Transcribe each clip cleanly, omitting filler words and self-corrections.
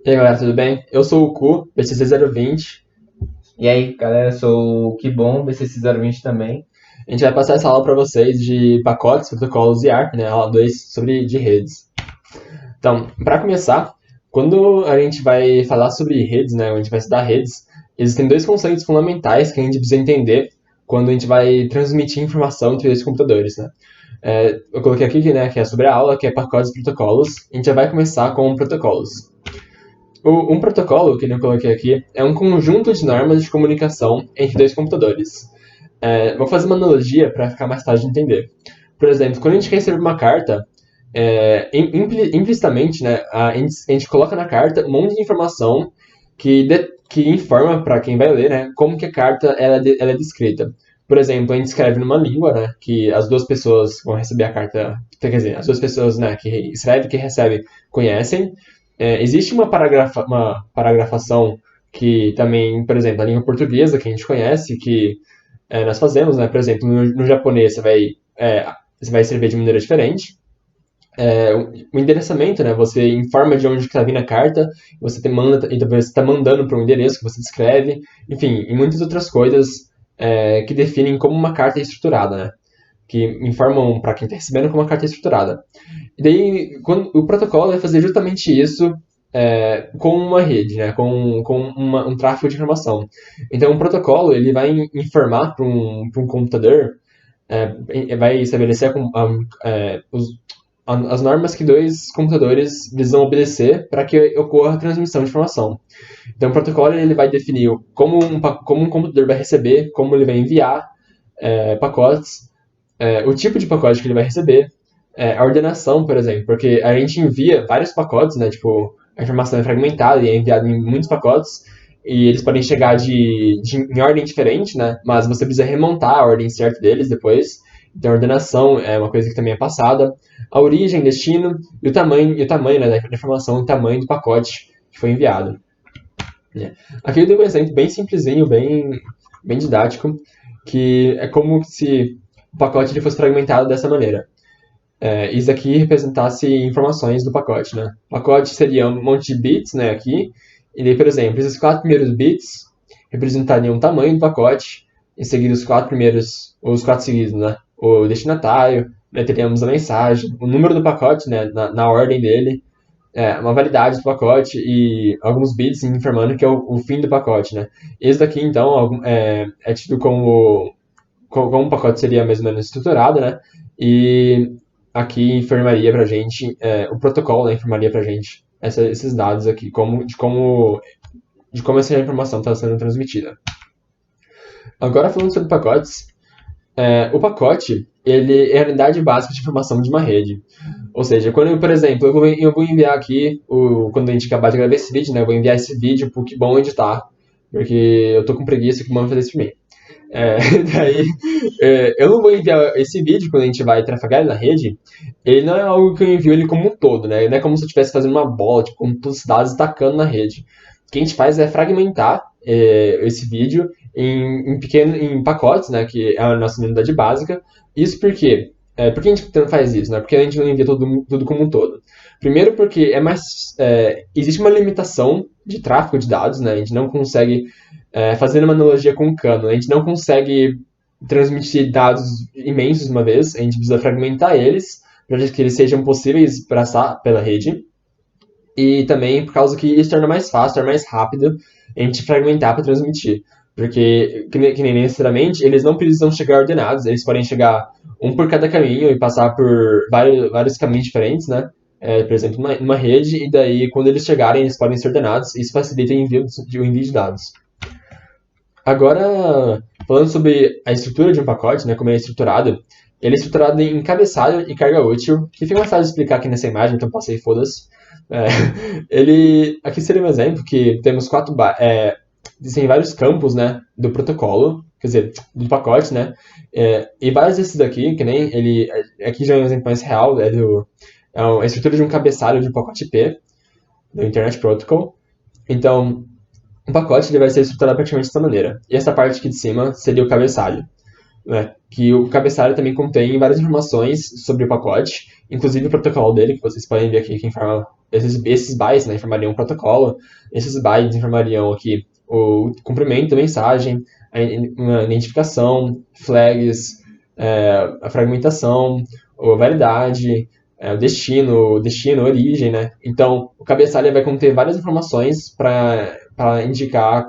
E aí galera, tudo bem? Eu sou o Ku, BCC020. E aí, galera, sou o Kibon, BCC020 também. A gente vai passar essa aula para vocês de pacotes, protocolos e ARP, né? Aula 2 sobre de redes. Então, para começar, quando a gente vai falar sobre redes, né? A gente vai estudar redes, existem dois conceitos fundamentais que a gente precisa entender quando a gente vai transmitir informação entre dois computadores, né? Eu coloquei aqui, né, que é sobre a aula, que é pacotes e protocolos. A gente já vai começar com protocolos. Um protocolo, que eu coloquei aqui, é um conjunto de normas de comunicação entre dois computadores. Vou fazer uma analogia para ficar mais fácil de entender. Por exemplo, quando a gente recebe uma carta, implicitamente, né, a gente coloca na carta um monte de informação que informa para quem vai ler, né, como que a carta ela é descrita. Por exemplo, a gente escreve numa língua, né, que as duas pessoas vão receber a carta, quer dizer, as duas pessoas, né, que escreve e que recebe conhecem. Existe uma paragrafação que também, por exemplo, a língua portuguesa que a gente conhece, que nós fazemos, né? Por exemplo, no japonês você vai escrever de maneira diferente. O endereçamento, né? Você informa de onde está vindo a carta, e você está mandando para um endereço que você descreve, enfim, e muitas outras coisas que definem como uma carta é estruturada, né? Que informam para quem está recebendo como uma carta é estruturada. E daí, o protocolo vai fazer justamente isso com uma rede, né? Com um tráfego de informação. Então, o protocolo ele vai informar para um computador, vai estabelecer as normas que dois computadores precisam obedecer para que ocorra a transmissão de informação. Então, o protocolo ele vai definir como um computador vai receber, como ele vai enviar pacotes, o tipo de pacote que ele vai receber, a ordenação, por exemplo, porque a gente envia vários pacotes, né? Tipo, a informação é fragmentada e é enviada em muitos pacotes, e eles podem chegar em ordem diferente, né? Mas você precisa remontar a ordem certa deles depois. Então, a ordenação é uma coisa que também é passada. A origem, destino e o tamanho né, da informação e o tamanho do pacote que foi enviado. Né? Aqui eu dei um exemplo bem simplesinho, bem didático, que é como se o pacote ele fosse fragmentado dessa maneira. Isso aqui representasse informações do pacote, né? O pacote seria um monte de bits, né, aqui. E daí, por exemplo, esses 4 primeiros bits representariam o tamanho do pacote, em seguida os 4 seguidos, né? O destinatário, né, teríamos a mensagem, o número do pacote, né, na ordem dele, uma validade do pacote e alguns bits informando que é o fim do pacote, né? Esse daqui, então, é tido como um pacote seria mais ou menos estruturado, né? E aqui informaria pra gente, o protocolo, né, informaria pra gente esses dados aqui, de como essa informação está sendo transmitida. Agora falando sobre pacotes, o pacote ele é a unidade básica de informação de uma rede. Ou seja, quando, por exemplo, eu vou enviar aqui, quando a gente acabar de gravar esse vídeo, né, eu vou enviar esse vídeo pro Kibon editar, porque eu tô com preguiça que o Kibon vai fazer isso pra mim. É, daí, eu não vou enviar esse vídeo quando a gente vai trafegar ele na rede. Ele não é algo que eu envio ele como um todo, né? Não é como se eu estivesse fazendo uma bola, tipo, com todos os dados tacando na rede. O que a gente faz é fragmentar esse vídeo em pacotes, né? Que é a nossa unidade básica. Isso porque por que a gente faz isso, né? Porque a gente não envia tudo como um todo. Primeiro porque existe uma limitação de tráfego de dados, né? A gente não consegue fazendo uma analogia com o cano, a gente não consegue transmitir dados imensos de uma vez, a gente precisa fragmentar eles para que eles sejam possíveis passar pela rede. E também por causa que isso torna mais fácil, torna mais rápido a gente fragmentar para transmitir. Porque, que nem necessariamente, eles não precisam chegar ordenados, eles podem chegar um por cada caminho e passar por vários caminhos diferentes, né? Por exemplo, numa rede, e daí quando eles chegarem, eles podem ser ordenados, e isso facilita o envio de dados. Agora, falando sobre a estrutura de um pacote, né, como ele é estruturado em cabeçalho e carga útil, que fica mais fácil de explicar aqui nessa imagem, então passei foda-se. É, aqui seria um exemplo que temos existem vários campos, né, do protocolo, quer dizer, do pacote, né, e vários desses daqui, que nem aqui já é um exemplo mais real, a estrutura de um cabeçalho de um pacote IP, do Internet Protocol. Então, um pacote ele vai ser estruturado praticamente dessa maneira. E essa parte aqui de cima seria o cabeçalho. Né? Que o cabeçalho também contém várias informações sobre o pacote, inclusive o protocolo dele, que vocês podem ver aqui que informa esses bytes, né, informariam o protocolo, esses bytes informariam aqui o comprimento da mensagem, uma identificação, flags, a fragmentação, a validade, o destino, a origem, né? Então, o cabeçalho vai conter várias informações para indicar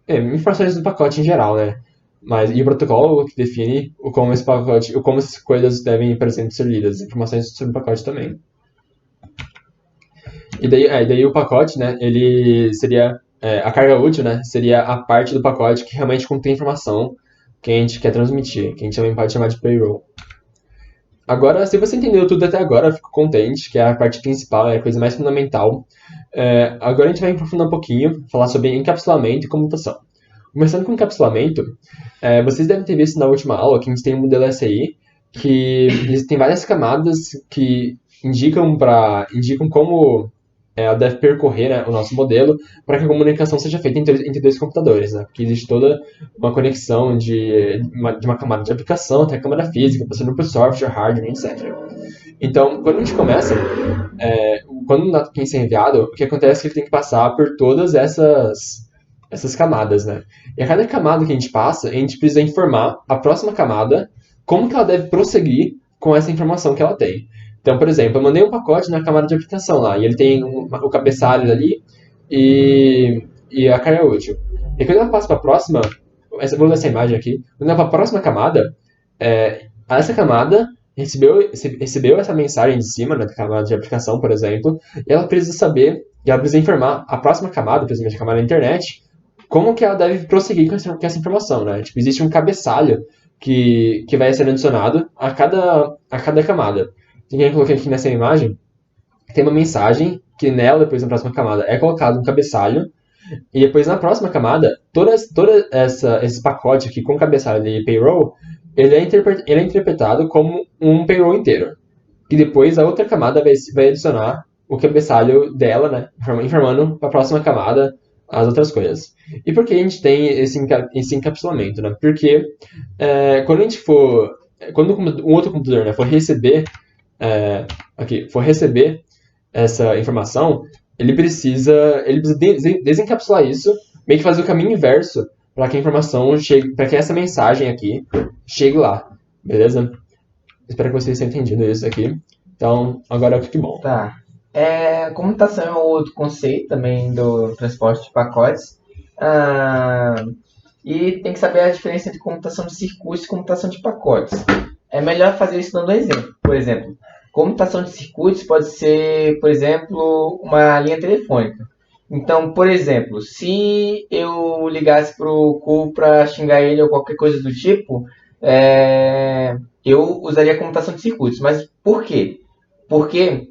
informações do pacote em geral, né? E o protocolo que define como esse pacote, como essas coisas devem, por exemplo, ser lidas, informações sobre o pacote também. E daí o pacote, né, ele seria, a carga útil, né, seria a parte do pacote que realmente contém informação que a gente quer transmitir, que a gente também pode chamar de payload. Agora, se você entendeu tudo até agora, eu fico contente, que é a parte principal, é a coisa mais fundamental. Agora a gente vai aprofundar um pouquinho, falar sobre encapsulamento e comutação. Começando com encapsulamento, vocês devem ter visto na última aula que a gente tem um modelo SI, que existem várias camadas que indicam como ela deve percorrer, né, o nosso modelo para que a comunicação seja feita entre dois computadores, né? Porque existe toda uma conexão de uma camada de aplicação até a camada física, passando por software, hardware, etc. Então, quando a gente começa, quando o dado tem que ser enviado, o que acontece é que ele tem que passar por todas essas camadas, né? E a cada camada que a gente passa, a gente precisa informar a próxima camada como que ela deve prosseguir com essa informação que ela tem. Então, por exemplo, eu mandei um pacote na camada de aplicação lá, e ele tem o cabeçalho ali e a carga útil. E quando eu passo para a próxima, vou ler essa imagem aqui, quando eu passo para a próxima camada, essa camada recebeu essa mensagem de cima, né, da camada de aplicação, por exemplo, e ela precisa informar a próxima camada, principalmente a camada da internet, como que ela deve prosseguir com essa informação, né? Tipo, existe um cabeçalho que vai ser adicionado a cada camada. Então, eu coloquei aqui nessa imagem, tem uma mensagem que nela, depois na próxima camada, é colocado um cabeçalho, e depois na próxima camada, esse pacote aqui com cabeçalho de payroll, ele é interpretado como um payroll inteiro. E depois a outra camada vai adicionar o cabeçalho dela, né, informando para a próxima camada as outras coisas. E por que a gente tem esse encapsulamento, né? Porque quando um outro computador, né, for receber essa informação, ele precisa desencapsular isso, meio que fazer o caminho inverso para que a informação chegue, para que essa mensagem aqui chegue lá, beleza? Espero que vocês tenham entendido isso aqui. Então, agora que bom. Tá. Comutação é outro conceito também do transporte de pacotes. E tem que saber a diferença entre comutação de circuitos e comutação de pacotes. É melhor fazer isso dando um exemplo. Por exemplo, comutação de circuitos pode ser, por exemplo, uma linha telefônica. Então, por exemplo, se eu ligasse para o Cu para xingar ele ou qualquer coisa do tipo, eu usaria a comutação de circuitos. Mas por quê? Porque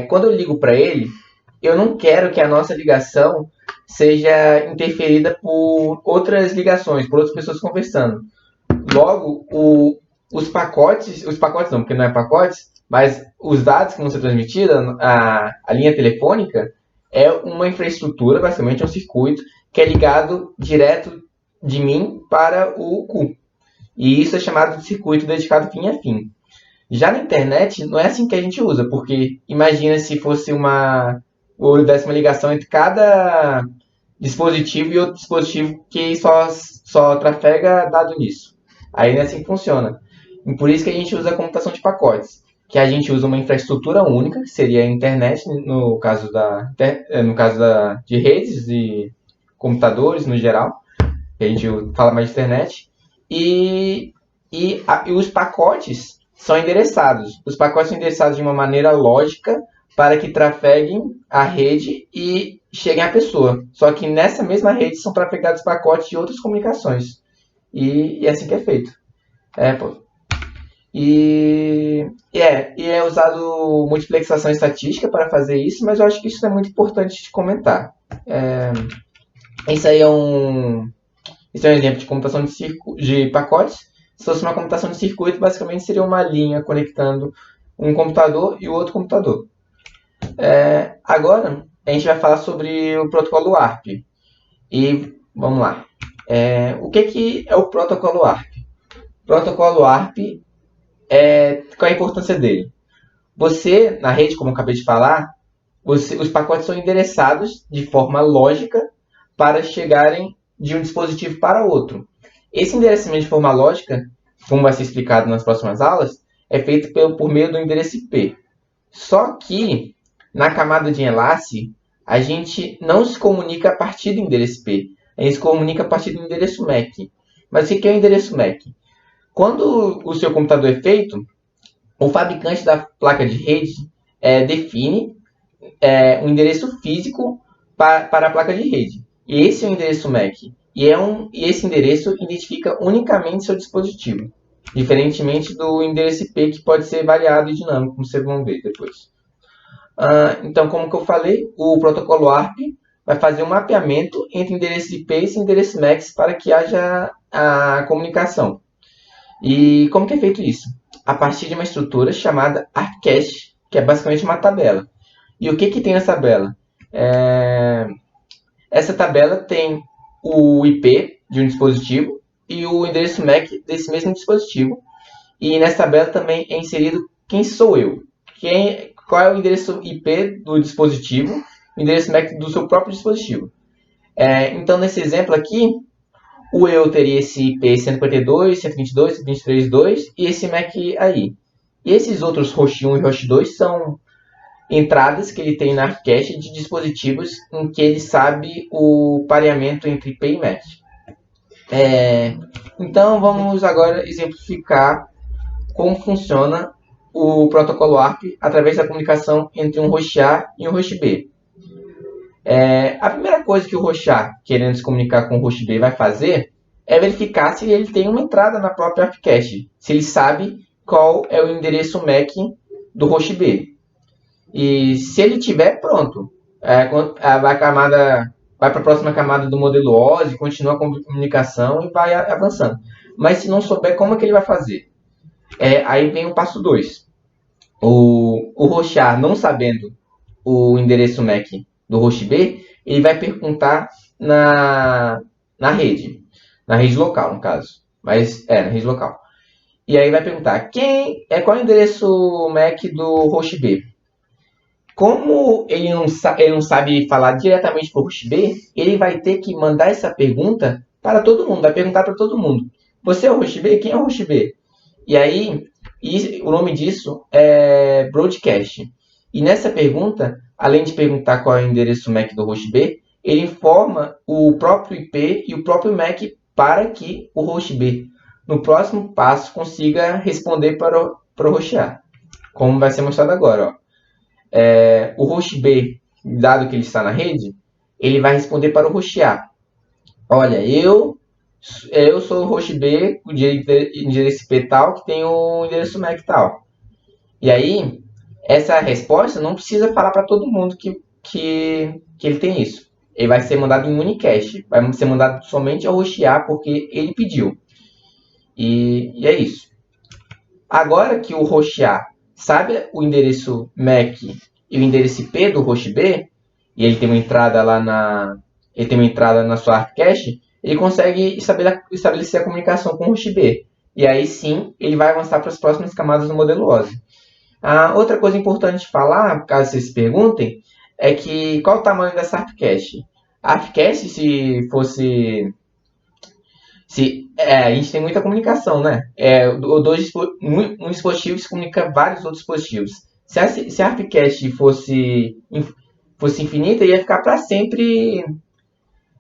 quando eu ligo para ele, eu não quero que a nossa ligação seja interferida por outras ligações, por outras pessoas conversando. Logo, os pacotes não, porque não é pacotes, mas os dados que vão ser transmitidos, a linha telefônica, é uma infraestrutura, basicamente é um circuito, que é ligado direto de mim para o Cu. E isso é chamado de circuito dedicado fim a fim. Já na internet, não é assim que a gente usa, porque imagina se fosse ou desse uma ligação entre cada dispositivo e outro dispositivo que só trafega dado nisso. Aí não é assim que funciona. E por isso que a gente usa a computação de pacotes, que a gente usa uma infraestrutura única, que seria a internet, no caso de redes e computadores no geral, que a gente fala mais de internet, e os pacotes são endereçados. Os pacotes são endereçados de uma maneira lógica para que trafeguem a rede e cheguem à pessoa. Só que nessa mesma rede são trafegados pacotes de outras comunicações. E é assim que é feito. E é usado multiplexação estatística para fazer isso, mas eu acho que isso é muito importante de comentar. Isso aí é um exemplo de computação de pacotes. Se fosse uma computação de circuito, basicamente seria uma linha conectando um computador e o outro computador. Agora, a gente vai falar sobre o protocolo ARP. E vamos lá. O que é o protocolo ARP? O protocolo ARP, qual é a importância dele? Você, na rede, como eu acabei de falar, os pacotes são endereçados de forma lógica para chegarem de um dispositivo para outro. Esse endereçamento de forma lógica, como vai ser explicado nas próximas aulas, é feito por meio do endereço IP. Só que, na camada de enlace, a gente não se comunica a partir do endereço IP. A gente se comunica a partir do endereço MAC. Mas o que é o endereço MAC? Quando o seu computador é feito, o fabricante da placa de rede define um endereço físico para a placa de rede. E esse é o endereço MAC. E esse endereço identifica unicamente seu dispositivo, diferentemente do endereço IP, que pode ser variado e dinâmico, como vocês vão ver depois. Então, como que eu falei, o protocolo ARP vai fazer um mapeamento entre endereço IP e endereço MAC para que haja a comunicação. E como que é feito isso? A partir de uma estrutura chamada ARPCache, que é basicamente uma tabela. E o que tem nessa tabela? Essa tabela tem o IP de um dispositivo e o endereço MAC desse mesmo dispositivo. E nessa tabela também é inserido quem sou eu. Qual é o endereço IP do dispositivo, o endereço MAC do seu próprio dispositivo. Então, nesse exemplo aqui, o eu teria esse IP 142, 122, 123.2 e esse MAC aí. E esses outros host 1 e host 2 são entradas que ele tem na ARPCache de dispositivos em que ele sabe o pareamento entre IP e MAC. Então, vamos agora exemplificar como funciona o protocolo ARP através da comunicação entre um host A e um host B. A primeira coisa que o host A, querendo se comunicar com o host B, vai fazer é verificar se ele tem uma entrada na própria ARPCache, se ele sabe qual é o endereço MAC do host B. E se ele tiver, pronto, vai para a próxima camada do modelo OSI, continua a comunicação e vai avançando. Mas se não souber, como é que ele vai fazer? Aí vem o passo 2. O host A, não sabendo o endereço MAC do host B, ele vai perguntar na rede local, no caso. Mas na rede local. E aí vai perguntar qual é o endereço MAC do host B. Como ele não sabe falar diretamente para o host B, ele vai ter que mandar essa pergunta para todo mundo. Vai perguntar para todo mundo. Você é o host B? Quem é o host B? E aí, o nome disso é broadcast. E nessa pergunta, além de perguntar qual é o endereço MAC do host B, ele informa o próprio IP e o próprio MAC para que o host B, no próximo passo, consiga responder para o host A. Como vai ser mostrado agora. Ó. O host B, dado que ele está na rede, ele vai responder para o host A. Olha, eu sou o host B, o endereço IP tal, que tem o endereço MAC tal. E aí, essa resposta não precisa falar para todo mundo que ele tem isso. Ele vai ser mandado em unicast. Vai ser mandado somente ao host A, porque ele pediu. E é isso. Agora que o host A sabe o endereço MAC e o endereço IP do host B, e ele tem uma entrada lá na sua ARPCache, ele consegue estabelecer a comunicação com o host B. E aí sim, ele vai avançar para as próximas camadas do modelo OSI. Outra coisa importante de falar, caso vocês se perguntem, é que qual o tamanho dessa ARPCache? A ARPCache, a gente tem muita comunicação, né? Um dispositivo se comunica a vários outros dispositivos. Se a ARPCache fosse infinita, ia ficar para sempre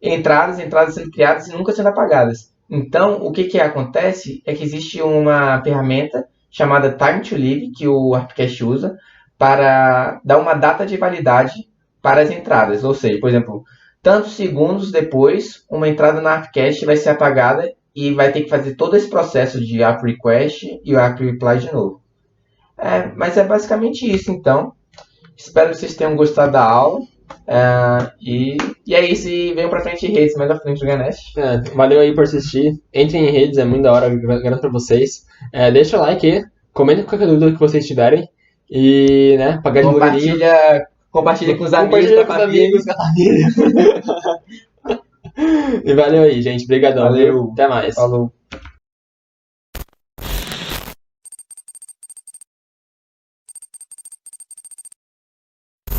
entradas sendo criadas e nunca sendo apagadas. Então, o que acontece é que existe uma ferramenta chamada Time to Live, que o ARPCache usa, para dar uma data de validade para as entradas. Ou seja, por exemplo, tantos segundos depois, uma entrada na ARPCache vai ser apagada e vai ter que fazer todo esse processo de ARP Request e o ARP Reply de novo. Mas é basicamente isso, então. Espero que vocês tenham gostado da aula. E é isso, e venham pra frente em redes mais à frente do Ganesh. Valeu aí por assistir. Entrem em redes, é muito da hora, garanto pra vocês. Deixa o like aí, comenta qualquer dúvida que vocês tiverem. E, pagar de Compartilha com os amigos, com a família. E valeu aí, gente. Obrigadão. Valeu. Até mais. Falou.